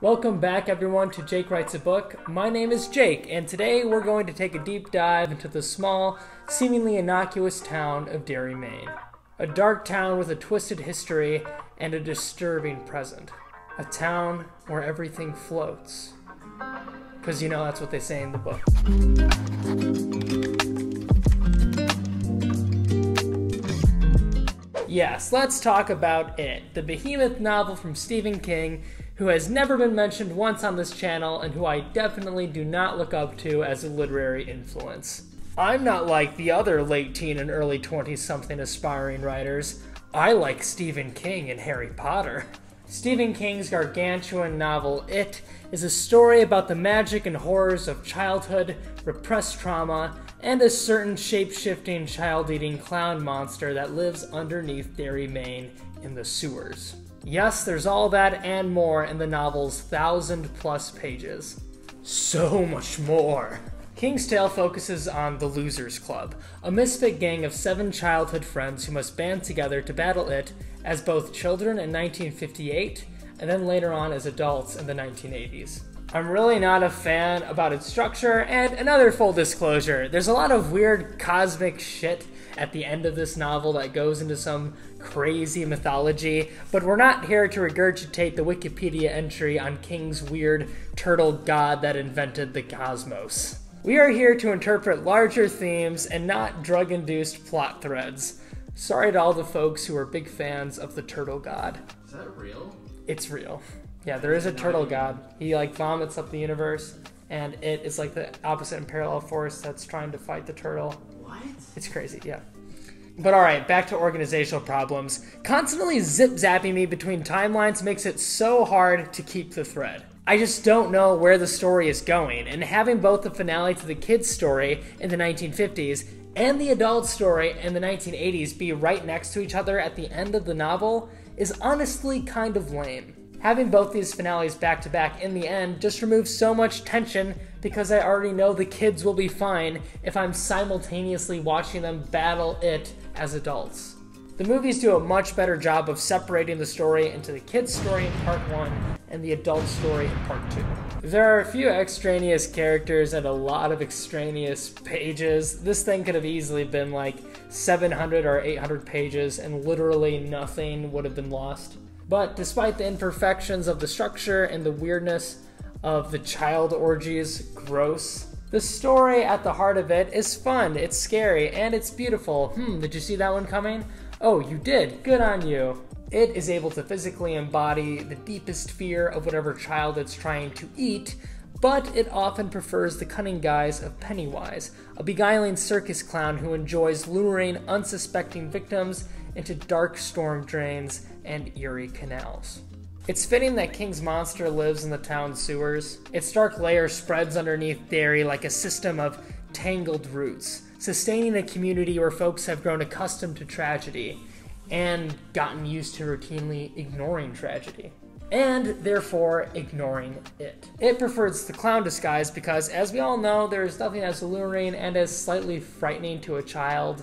Welcome back everyone to Jake Writes a Book. My name is Jake, and today we're going to take a deep dive into the small, seemingly innocuous town of Derry, Maine. A dark town with a twisted history and a disturbing present. A town where everything floats. Because you know that's what they say in the book. Yes, let's talk about it. The behemoth novel from Stephen King, who has never been mentioned once on this channel and who I definitely do not look up to as a literary influence. I'm not like the other late teen and early 20-something aspiring writers. I like Stephen King and Harry Potter. Stephen King's gargantuan novel It is a story about the magic and horrors of childhood, repressed trauma, and a certain shape-shifting, child-eating clown monster that lives underneath Derry, Maine in the sewers. Yes, there's all that and more in the novel's 1,000-plus pages. So much more! King's Tale focuses on the Losers Club, a misfit gang of 7 childhood friends who must band together to battle it as both children in 1958 and then later on as adults in the 1980s. I'm really not a fan about its structure, and another full disclosure, there's a lot of weird cosmic shit at the end of this novel that goes into some crazy mythology, but we're not here to regurgitate the Wikipedia entry on King's weird turtle god that invented the cosmos. We are here to interpret larger themes and not drug-induced plot threads. Sorry to all the folks who are big fans of the turtle god. Is that real? It's real. Yeah, there is a turtle god. He vomits up the universe, and it is like the opposite and parallel force that's trying to fight the turtle. What? It's crazy, yeah. But alright, back to organizational problems. Constantly zip-zapping me between timelines makes it so hard to keep the thread. I just don't know where the story is going, and having both the finale to the kids' story in the 1950s and the adult story in the 1980s be right next to each other at the end of the novel is honestly kind of lame. Having both these finales back-to-back in the end just removes so much tension because I already know the kids will be fine if I'm simultaneously watching them battle it as adults. The movies do a much better job of separating the story into the kids' story in part 1 and the adult story in part 2. There are a few extraneous characters and a lot of extraneous pages. This thing could have easily been like 700 or 800 pages and literally nothing would have been lost. But despite the imperfections of the structure and the weirdness of the child orgies, gross, the story at the heart of it is fun, it's scary, and it's beautiful. Did you see that one coming? Oh, you did. Good on you. It is able to physically embody the deepest fear of whatever child it's trying to eat, but it often prefers the cunning guise of Pennywise, a beguiling circus clown who enjoys luring unsuspecting victims into dark storm drains and eerie canals. It's fitting that King's monster lives in the town's sewers. Its dark lair spreads underneath Derry like a system of tangled roots, sustaining a community where folks have grown accustomed to tragedy and gotten used to routinely ignoring tragedy, and therefore ignoring it. It prefers the clown disguise because, as we all know, there is nothing as alluring and as slightly frightening to a child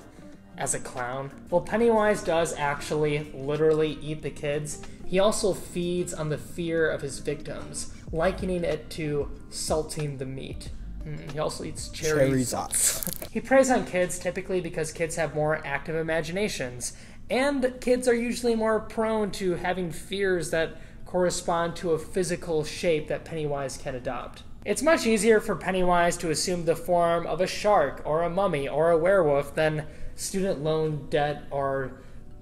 as a clown. While Pennywise does actually literally eat the kids, he also feeds on the fear of his victims, likening it to salting the meat. He also eats cherries. He preys on kids typically because kids have more active imaginations, and kids are usually more prone to having fears that correspond to a physical shape that Pennywise can adopt. It's much easier for Pennywise to assume the form of a shark or a mummy or a werewolf than student loan debt or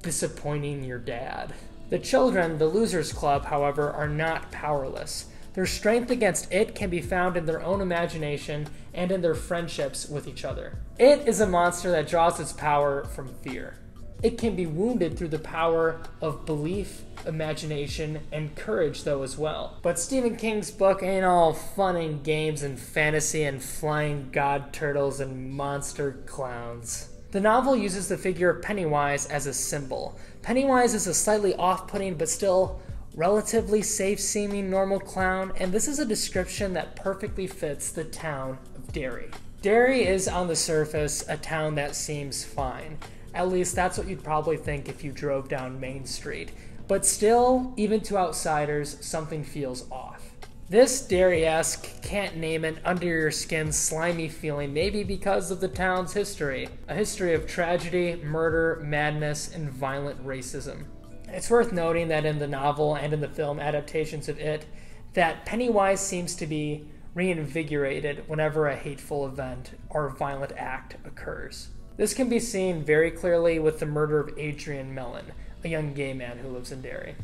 disappointing your dad. The children, the Losers Club, however, are not powerless. Their strength against it can be found in their own imagination and in their friendships with each other. It is a monster that draws its power from fear. It can be wounded through the power of belief, imagination, and courage, though, as well. But Stephen King's book ain't all fun and games and fantasy and flying god turtles and monster clowns. The novel uses the figure of Pennywise as a symbol. Pennywise is a slightly off-putting but still relatively safe-seeming normal clown, and this is a description that perfectly fits the town of Derry. Derry is, on the surface, a town that seems fine. At least that's what you'd probably think if you drove down Main Street. But still, even to outsiders, something feels off. This Derry-esque, can't name it, under-your-skin, slimy feeling may be because of the town's history. A history of tragedy, murder, madness, and violent racism. It's worth noting that in the novel and in the film adaptations of it, that Pennywise seems to be reinvigorated whenever a hateful event or violent act occurs. This can be seen very clearly with the murder of Adrian Mellon, a young gay man who lives in Derry.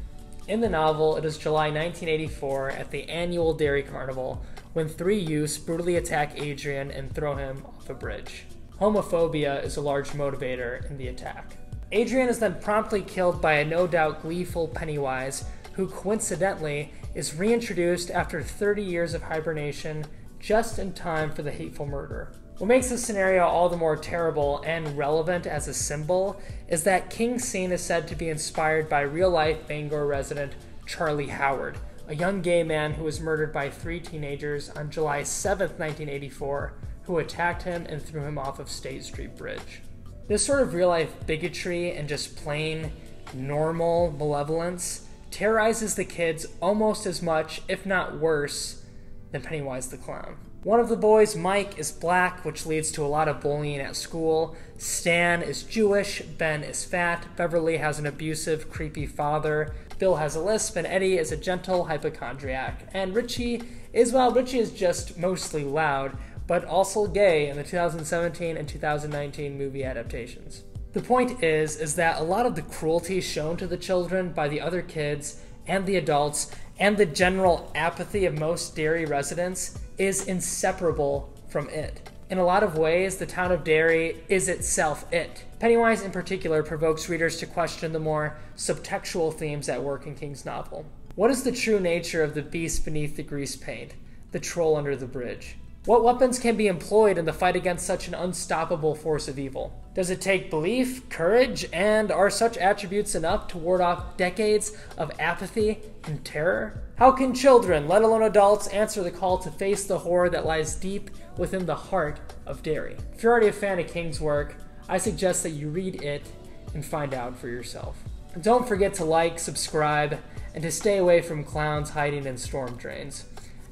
In the novel, it is July 1984 at the annual Derry Carnival when 3 youths brutally attack Adrian and throw him off a bridge. Homophobia is a large motivator in the attack. Adrian is then promptly killed by a no doubt gleeful Pennywise, who coincidentally is reintroduced after 30 years of hibernation just in time for the hateful murder. What makes this scenario all the more terrible and relevant as a symbol is that King's scene is said to be inspired by real-life Bangor resident Charlie Howard, a young gay man who was murdered by 3 teenagers on July 7, 1984, who attacked him and threw him off of State Street Bridge. This sort of real-life bigotry and just plain, normal malevolence terrorizes the kids almost as much, if not worse, than Pennywise the Clown. One of the boys, Mike, is black, which leads to a lot of bullying at school. Stan is Jewish, Ben is fat, Beverly has an abusive, creepy father, Bill has a lisp, and Eddie is a gentle hypochondriac. And Richie is just mostly loud, but also gay in the 2017 and 2019 movie adaptations. The point is that a lot of the cruelty shown to the children by the other kids and the adults and the general apathy of most Derry residents is inseparable from it. In a lot of ways, the town of Derry is itself it. Pennywise in particular provokes readers to question the more subtextual themes at work in King's novel. What is the true nature of the beast beneath the grease paint, the troll under the bridge? What weapons can be employed in the fight against such an unstoppable force of evil? Does it take belief, courage, and are such attributes enough to ward off decades of apathy and terror? How can children, let alone adults, answer the call to face the horror that lies deep within the heart of Derry? If you're already a fan of King's work, I suggest that you read it and find out for yourself. And don't forget to like, subscribe, and to stay away from clowns hiding in storm drains.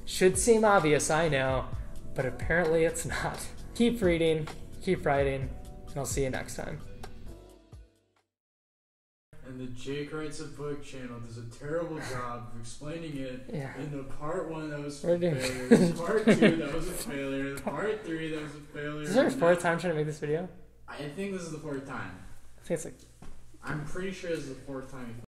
Should seem obvious, I know, but apparently it's not. Keep reading, keep writing, and I'll see you next time. And the Jake Writes a Book channel does a terrible job of explaining it in the part 1 that was a failure, part 2 that was a failure, part 3 that was a failure. Is this our 4th time trying to make this video? I think this is the 4th time. I think it's like... I'm pretty sure this is the 4th time.